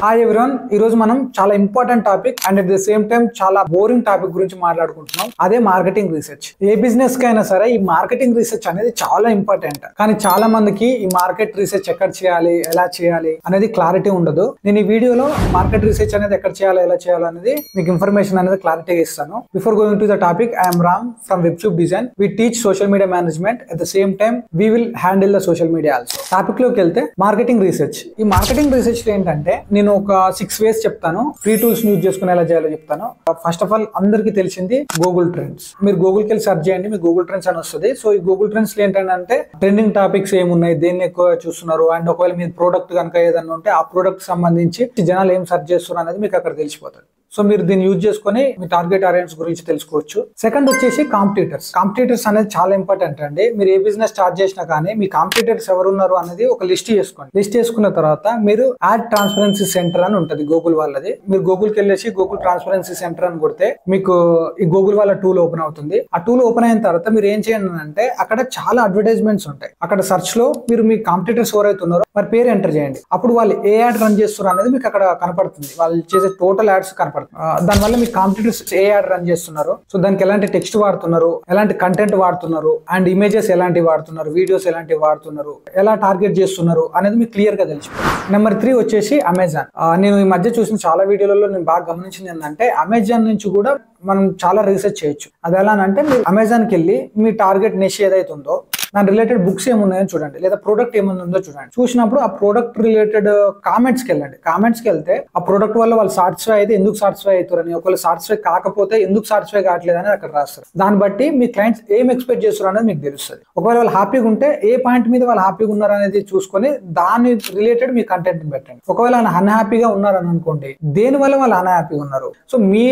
Hi everyone, ఈ రోజు మనం చాలా important topic and at the same time చాలా బోరింగ్ టాపిక్ గురించి మాట్లాడుకుంటున్నాం. అదే మార్కెటింగ్ రీసెర్చ్. ఏ బిజినెస్ కైనా సరే ఈ మార్కెటింగ్ రీసెర్చ్ అనేది చాలా ఇంపార్టెంట్. కానీ చాలా మందికి ఈ మార్కెట్ రీసెర్చ్ ఎక్కడ చేయాలి, ఎలా చేయాలి అనేది క్లారిటీ ఉండదు. నేను ఈ వీడియోలో మార్కెట్ రీసెర్చ్ అనేది ఎక్కడ చేయాలి, ఎలా చేయాలి అనేది మీకు ఇన్ఫర్మేషన్ అనేది క్లారిటీగా ఇస్తాను. Before going to the topic, I'm Ram from Webtube design. We teach social media management. At the same time we will handle the social media also. Topic లోకి వెళ్తే మార్కెటింగ్ రీసెర్చ్. ఈ మార్కెటింగ్ రీసెర్చ్ ఏంటంటే నేను ఒక 6 వేస్ చెప్తాను. ఫ్రీ టూల్స్ యూజ్ చేసుకుని ఎలా చేయాలో చెప్తాను. ఫస్ట్ ఆఫ్ ఆల్ అందరికి తెలిసింది గూగుల్ ట్రెండ్స్. మీరు గూగుల్ కి వెళ్ళి సెర్చ్ చేయండి, మీకు గూగుల్ ట్రెండ్స్ అని వస్తుంది. సో ఈ గూగుల్ ట్రెండ్స్ ఏంటంటే ట్రెండింగ్ టాపిక్స్ ఏమున్నాయి, దేన్ని ఎక్కువ చూస్తున్నారు, అండ్ ఒకవేళ మీ ప్రోడక్ట్ కనుక ఏదన్నా ఉంటే ఆ ప్రోడక్ట్ సంబంధించి జనాలు ఏం సెర్చ్ చేస్తున్నారు అనేది మీకు అక్కడ తెలిసిపోతుంది. సో మీరు దీన్ని యూజ్ చేసుకుని మీ టార్గెట్ ఆడియన్స్ గురించి తెలుసుకోవచ్చు. సెకండ్ వచ్చేసి కాంపిటీటర్స్. కాంపిటీటర్స్ అనేది చాలా ఇంపార్టెంట్ అండి. మీరు ఏ బిజినెస్ స్టార్ట్ చేసినా కానీ మీ కాంపిటీటర్స్ ఎవరున్నారు అనేది ఒక లిస్ట్ చేసుకోండి. లిస్ట్ చేసుకున్న తర్వాత మీరు యాడ్ ట్రాన్స్పరెన్సీ సెంటర్ అని ఉంటుంది గూగుల్ వాళ్ళది. మీరు గూగుల్కి వెళ్ళేసి గూగుల్ ట్రాన్స్పరెన్సీ సెంటర్ అని కొడితే మీకు ఈ గూగుల్ వాళ్ళ టూల్ ఓపెన్ అవుతుంది. ఆ టూల్ ఓపెన్ అయిన తర్వాత మీరు ఏం చేయండి అంటే అక్కడ చాలా అడ్వర్టైజ్మెంట్స్ ఉంటాయి. అక్కడ సెర్చ్ లో మీరు మీ కాంపిటీటర్స్ ఎవరైతే ఉన్నారో వారి పేరు ఎంటర్ చేయండి. అప్పుడు వాళ్ళు ఏ యాడ్ రన్ చేస్తున్నారు అనేది మీకు అక్కడ కనపడుతుంది. వాళ్ళు చేసే టోటల్ యాడ్స్ కనపడుతుంది. దానివల్ల మీ కాంపిటీటర్స్ ఏ యాడ్ రన్ చేస్తున్నారు, సో దానికి ఎలాంటి టెక్స్ట్ వాడుతున్నారు, ఎలాంటి కంటెంట్ వాడుతున్నారు, అండ్ ఇమేజెస్ ఎలాంటివి వాడుతున్నారు, వీడియోస్ ఎలాంటివి వాడుతున్నారు, ఎలా టార్గెట్ చేస్తున్నారు అనేది మీకు క్లియర్ గా తెలిసిపోతుంది. నెంబర్ 3 వచ్చేసి అమెజాన్. నేను ఈ మధ్య చూసిన చాలా వీడియోలలో నేను బాగా గమనించింది ఏంటంటే అమెజాన్ నుంచి కూడా మనం చాలా రీసెర్చ్ చేయొచ్చు. అది ఎలా అంటే మీరు అమెజాన్కి వెళ్ళి మీ టార్గెట్ నిష్ ఏదైతే ఉందో దాని రిలేటెడ్ బుక్స్ ఏమున్నాయో చూడండి, లేదా ప్రోడక్ట్ ఏముంది ఉందో చూడండి. చూసినప్పుడు ఆ ప్రోడక్ట్ రిలేటెడ్ కామెంట్స్కి వెళ్ళండి. కామెంట్స్కి వెళ్తే ఆ ప్రోడక్ట్ వల్ల వాళ్ళు సాటిస్ఫై అయితే ఎందుకు సాటిస్ఫై అవుతారని, ఒకవేళ సాటిస్ఫై కాకపోతే ఎందుకు సాటిస్ఫై కావట్లేదు అని అక్కడ రాస్తారు. దాన్ని బట్టి మీ క్లయింట్స్ ఏం ఎక్స్పెక్ట్ చేస్తారు అనేది మీకు తెలుస్తుంది. ఒకవేళ వాళ్ళు హ్యాపీగా ఉంటే ఏ పాయింట్ మీద వాళ్ళు హ్యాపీగా ఉన్నారు అనేది చూసుకొని దాని రిలేటెడ్ మీ కంటెంట్ పెట్టండి. ఒకవేళ అన్హ్యాపీగా ఉన్నారని అనుకోండి, దేని వల్ల వాళ్ళు అన్హ్యాపీగా ఉన్నారు. సో మీ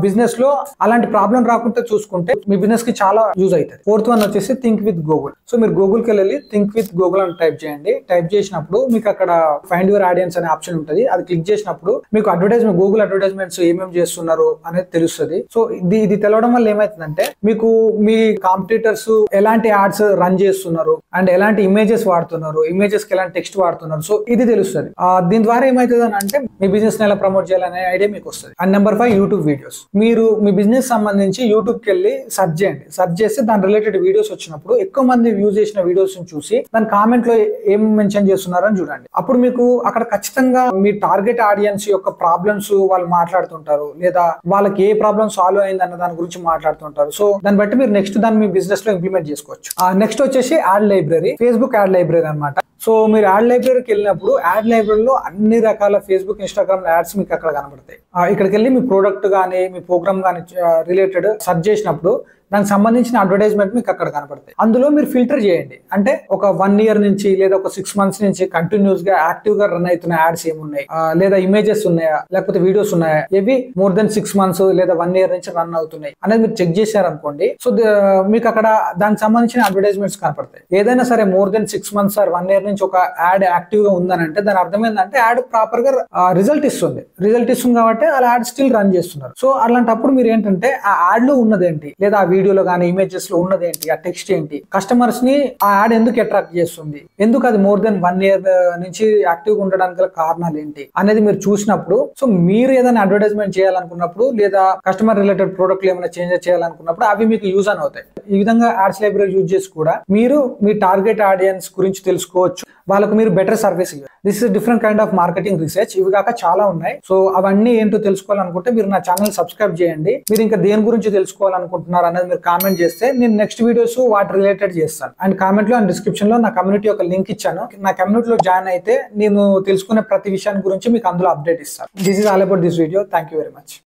బిజినెస్ లో అలాంటి ప్రాబ్లం రాకుండా చూసుకుంటే మీ బిజినెస్ కి చాలా యూజ్ అవుతుంది. 4th వన్ వచ్చేసి థింక్ విత్ గూగుల్. సో మీరు గూగుల్కి వెళ్ళి థింక్ విత్ గూగుల్ అని టైప్ చేయండి. టైప్ చేసినప్పుడు మీకు అక్కడ ఫైండ్ యువర్ ఆడియన్స్ అనే ఆప్షన్ ఉంటుంది. అది క్లిక్ చేసినప్పుడు మీకు అడ్వర్టైజ్మెంట్, గూగుల్ అడ్వర్టైజ్మెంట్స్ ఏమేమి చేస్తున్నారు అనేది తెలుస్తుంది. సో ఇది తెలవడం వల్ల ఏమైతుందంటే మీకు మీ కాంపిటీటర్స్ ఎలాంటి యాడ్స్ రన్ చేస్తున్నారు అండ్ ఎలాంటి ఇమేజెస్ వాడుతున్నారు, ఇమేజెస్ కి ఎలాంటి టెక్స్ట్ వాడుతున్నారు, సో ఇది తెలుస్తుంది. దీని ద్వారా ఏమవుతుంది అని అంటే మీ బిజినెస్ ని ఎలా ప్రమోట్ చేయాలనే ఐడియా మీకు వస్తుంది. And number 5 YouTube videos. మీరు మీ బిజినెస్ సంబంధించి యూట్యూబ్కి వెళ్ళి సెర్చ్ చేయండి. సెర్చ్ చేస్తే దాని రిలేటెడ్ వీడియోస్ వచ్చినప్పుడు ఎక్కువ మంది వ్యూస్ చేసిన వీడియోస్ చూసి దాని కామెంట్ లో ఏం మెన్షన్ చేస్తున్నారని చూడండి. అప్పుడు మీకు అక్కడ ఖచ్చితంగా మీ టార్గెట్ ఆడియన్స్ యొక్క ప్రాబ్లమ్స్ వాళ్ళు మాట్లాడుతుంటారు, లేదా వాళ్ళకి ఏ ప్రాబ్లమ్ సాల్వ్ అయింది అన్న దాని గురించి మాట్లాడుతుంటారు. సో దాన్ని బట్టి మీరు నెక్స్ట్ దాన్ని మీ బిజినెస్ లో ఇంప్లిమెంట్ చేసుకోవచ్చు. నెక్స్ట్ వచ్చేసి add library. Facebook add library అనమాట. సో మీరు యాడ్ లైబ్రరీకి వెళ్ళినప్పుడు యాడ్ లైబ్రరీలో అన్ని రకాల ఫేస్బుక్, ఇన్స్టాగ్రామ్ యాడ్స్ మీకు అక్కడ కనబడతాయి. ఇక్కడికి వెళ్ళి మీ ప్రోడక్ట్ కానీ మీ ప్రోగ్రామ్ కానీ రిలేటెడ్ సెర్చ్ చేసినప్పుడు దానికి సంబంధించిన అడ్వర్టైజ్మెంట్ మీకు అక్కడ కనపడతాయి. అందులో మీరు ఫిల్టర్ చేయండి. అంటే ఒక 1 year నుంచి లేదా ఒక 6 months నుంచి కంటిన్యూస్ గా యాక్టివ్ గా రన్ అవుతున్న యాడ్స్ ఏమున్నాయి, లేదా ఇమేజెస్ ఉన్నాయా, లేకపోతే వీడియోస్ ఉన్నాయా, ఇవి more than 6 months లేదా 1 year నుంచి రన్ అవుతున్నాయి అనేది మీరు చెక్ చేశారనుకోండి. సో మీకు అక్కడ దానికి సంబంధించిన అడ్వర్టైజ్మెంట్స్ కనపడతాయి. ఏదైనా సరే more than 6 months or 1 year నుంచి ఒక యాడ్ యాక్టివ్ గా ఉందని అంటే దాని అర్థం ఏంటంటే యాడ్ ప్రాపర్ గా రిజల్ట్ ఇస్తుంది కాబట్టి ఆ యాడ్ స్టిల్ రన్ చేస్తున్నారు. సో అలాంటప్పుడు మీరు ఏంటంటే ఆ యాడ్ లో ఉన్నదేంటి, లేదా వీడియోలో కానీ ఇమేజెస్ లో ఉన్నదేంటి, ఆ టెక్స్ట్ ఏంటి, కస్టమర్స్ ని ఆ యాడ్ ఎందుకు అట్రాక్ట్ చేస్తుంది, ఎందుకు అది more than 1 year నుంచి యాక్టివ్ గా ఉండడానికి గల కారణాలు ఏంటి అనేది మీరు చూసినప్పుడు, సో మీరు ఏదైనా అడ్వర్టైజ్మెంట్ చేయాలనుకున్నప్పుడు లేదా కస్టమర్ రిలేటెడ్ ప్రోడక్ట్ ఏమైనా చేంజ్ చేయాలనుకున్నప్పుడు అవి మీకు యూజ్ అని అవుతాయి. ఈ విధంగా యాడ్స్ లైబ్రరీ యూజ్ చేసి కూడా మీరు మీ టార్గెట్ ఆడియన్స్ గురించి తెలుసుకోవచ్చు, వాళ్ళకు మీరు బెటర్ సర్వీస్ ఇవ్వాలి. This is different kind of marketing research. ఇవి కాక చాలా ఉన్నాయి. సో అవన్నీ ఏంటో తెలుసుకోవాలనుకుంటే మీరు నా ఛానల్ సబ్స్క్రైబ్ చేయండి. మీరు ఇంకా దేని గురించి తెలుసుకోవాలనుకుంటున్నారు అనేది మీరు కామెంట్ చేస్తే నేను నెక్స్ట్ వీడియోస్ వాటి రిలేటెడ్ చేస్తాను. అండ్ కామెంట్ లో అండ్ డిస్క్రిప్షన్ లో నా కమ్యూనిటీ ఒక లింక్ ఇచ్చాను. నా కమ్యూనిటీలో జాయిన్ అయితే నేను తెలుసుకునే ప్రతి విషయాన్ని గురించి మీకు అందులో అప్డేట్ ఇస్తాను. This is all about this video. Thank you very much.